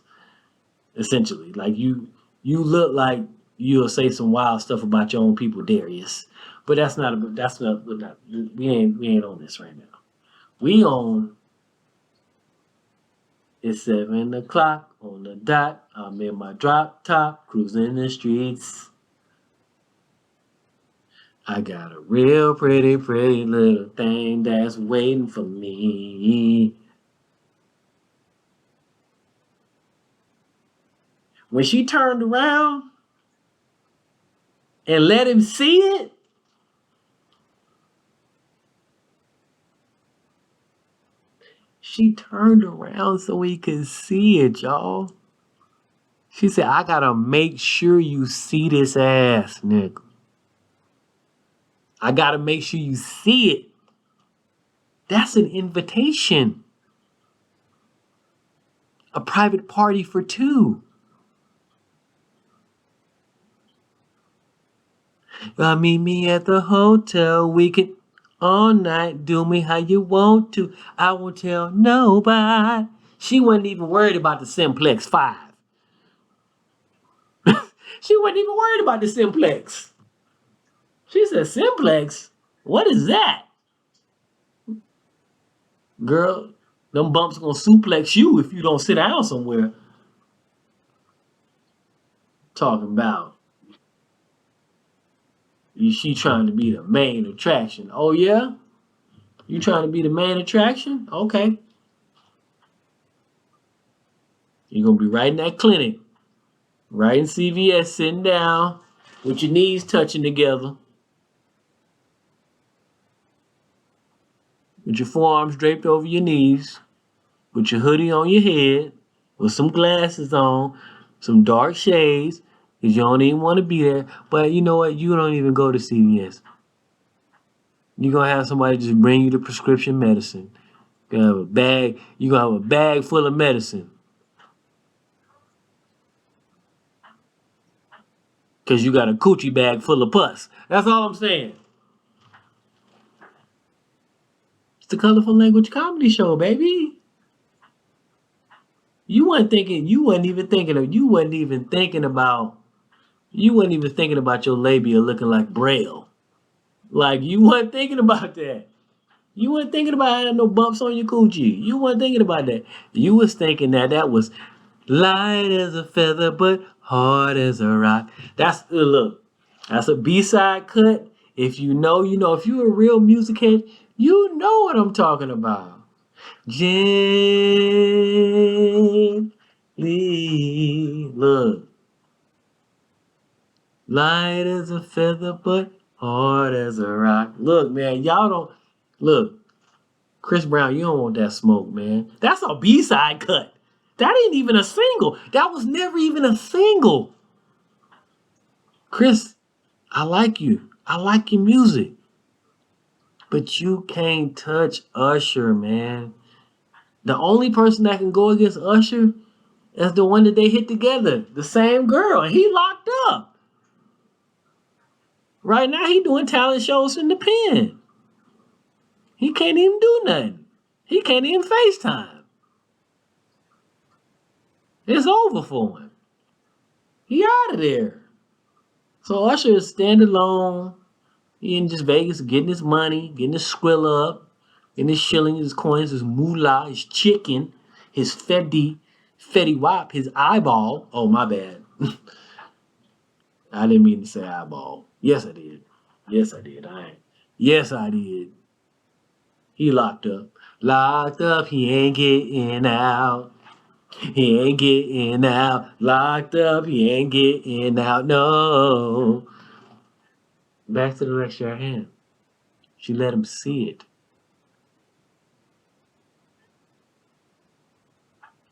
Speaker 1: essentially. Like you look like you'll say some wild stuff about your own people, Darius. But we ain't on this right now. We on it's 7 o'clock on the dot. I'm in my drop top, cruising the streets. I got a real pretty, pretty little thing that's waiting for me. When she turned around and let him see it, she turned around so he could see it, y'all. She said, I gotta make sure you see this ass, nigga. I gotta make sure you see it. That's an invitation. A private party for two. Meet me at the hotel. We can all night. Do me how you want to. I won't tell nobody. She wasn't even worried about the Simplex 5. She wasn't even worried about the Simplex. She said, Simplex? What is that? Girl, them bumps gonna suplex you if you don't sit down somewhere. Talking about she trying to be the main attraction. Oh yeah? You trying to be the main attraction? Okay. You're gonna be right in that clinic, right in CVS, sitting down with your knees touching together, with your forearms draped over your knees, with your hoodie on your head, with some glasses on, some dark shades, because you don't even want to be there. But you know what? You don't even go to CVS. You're gonna have somebody just bring you the prescription medicine. You're gonna have a bag, you're gonna have a bag full of medicine. Cause you got a coochie bag full of pus. That's all I'm saying. It's the Colorful Language Comedy Show, baby. You wasn't even thinking about your labia looking like Braille. Like you wasn't thinking about that. You weren't thinking about having no bumps on your coochie. You weren't thinking about that. You was thinking that was light as a feather but hard as a rock. That's look. That's a B-side cut. If you know, you know. If you're a real music head, you know what I'm talking about. Gently, look, light as a feather, but hard as a rock. Look, man, y'all don't look. Chris Brown, you don't want that smoke, man. That's a B-side cut. That ain't even a single. That was never even a single. Chris, I like you. I like your music. But you can't touch Usher, man. The only person that can go against Usher is the one that they hit together. The same girl. And he locked up. Right now he doing talent shows in the pen. He can't even do nothing. He can't even FaceTime. It's over for him. He out of there. So Usher is standalone. He in just Vegas getting his money, getting his skrilla up, getting his shillings, his coins, his moolah, his chicken, his Fetty Wap, his eyeball. Oh, my bad. I didn't mean to say eyeball. Yes, I did. Yes, I did. Yes, I did. He locked up. Locked up, he ain't getting out. He ain't getting out. Locked up, he ain't getting out. No. Back to the lecture at hand. She let him see it.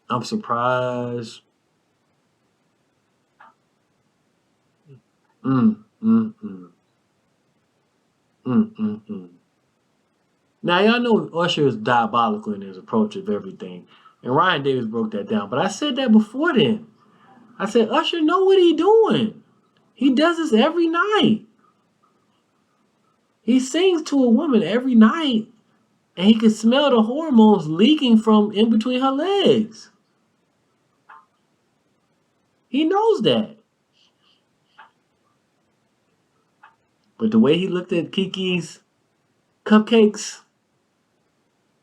Speaker 1: I'm surprised. Mm, mm, mm, mm. Now y'all know Usher is diabolical in his approach of everything, and Ryan Davis broke that down. But I said that before then. I said Usher know what he doing. He does this every night. He sings to a woman every night, and he can smell the hormones leaking from in between her legs. He knows that. But the way he looked at Kiki's cupcakes,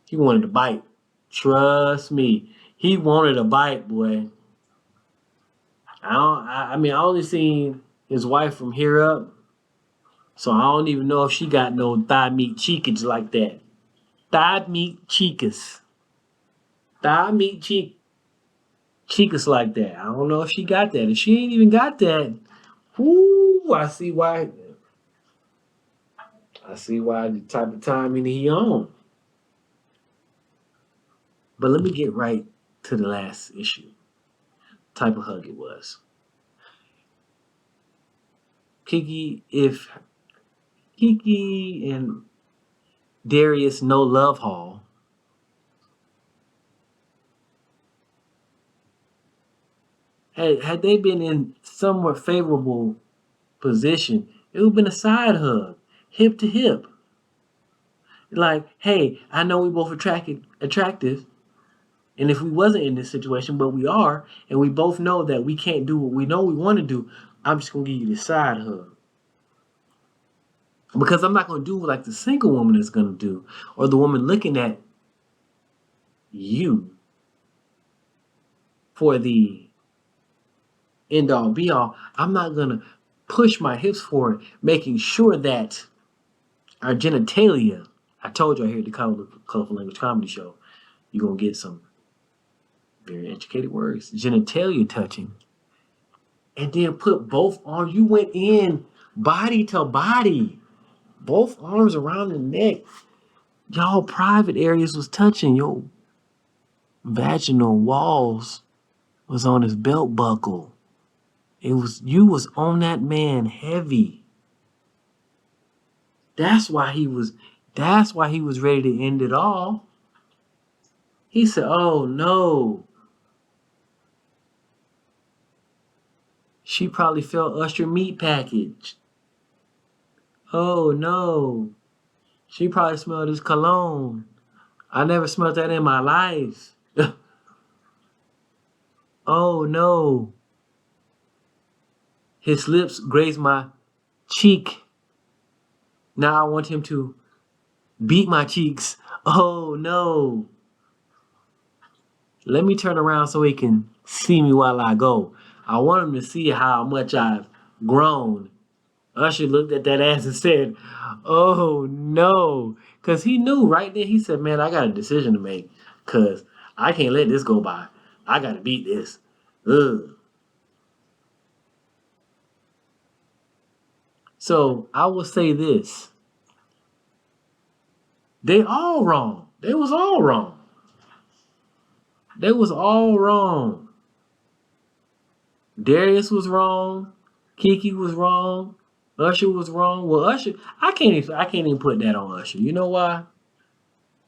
Speaker 1: he wanted to bite. Trust me, he wanted a bite, boy. I only seen his wife from here up, so I don't even know if she got no thigh meat cheekage like that. Thigh meat cheekas. Thigh meat cheekas like that. I don't know if she got that. If she ain't even got that, whoo, I see why. I see why the type of timing he on. But let me get right to the last issue. Type of hug it was. Kiki, if Kiki and Darius no love hall, had they been in somewhat favorable position, it would have been a side hug, hip to hip. Like, hey, I know we both attractive, and if we wasn't in this situation, but we are, and we both know that we can't do what we know we want to do, I'm just gonna give you the side hug. Because I'm not gonna do like the single woman is gonna do, or the woman looking at you for the end all be all. I'm not gonna push my hips forward, making sure that our genitalia. I told you I here at the Colorful Language Comedy Show, you're gonna get some very educated words. Genitalia touching. And then put both arms. You went in body to body. Both arms around the neck. Y'all private areas was touching. Your vaginal walls was on his belt buckle. It was you was on that man heavy. That's why he was ready to end it all. He said, "Oh no." She probably felt Usher meat package. Oh no. She probably smelled his cologne. I never smelled that in my life. Oh no. His lips grazed my cheek. Now I want him to beat my cheeks. Oh no. Let me turn around so he can see me while I go. I want him to see how much I've grown. Usher looked at that ass and said, "Oh no." Because he knew right then. He said, "Man, I got a decision to make. Because I can't let this go by. I got to beat this." Ugh. So I will say this. They all wrong. They was all wrong. They was all wrong. Darius was wrong. Kiki was wrong. Usher was wrong. Well, Usher, I can't even put that on Usher. You know why?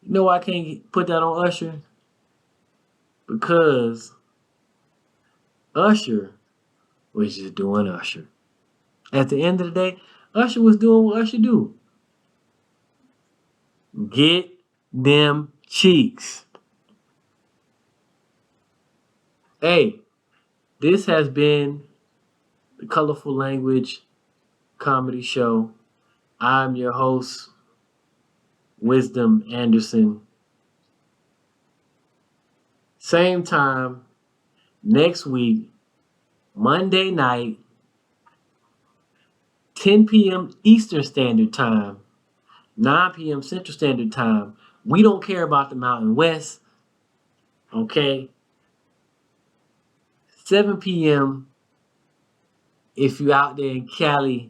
Speaker 1: You know why I can't put that on Usher? Because Usher was just doing Usher. At the end of the day, Usher was doing what Usher do. Get them cheeks. Hey, this has been the Colorful Language Comedy Show. I'm your host, Wisdom Anderson. Same time next week, Monday night, 10 p.m. Eastern Standard Time, 9 p.m. Central Standard Time. We don't care about the Mountain West, okay? 7 p.m. if you out there in Cali.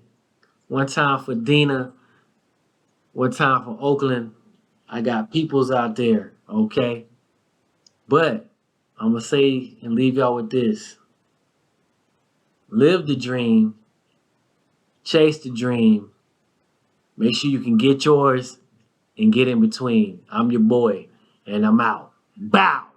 Speaker 1: One time for Dina, one time for Oakland. I got peoples out there, okay? But I'm going to say and leave y'all with this. Live the dream. Chase the dream. Make sure you can get yours and get in between. I'm your boy, and I'm out. Bow!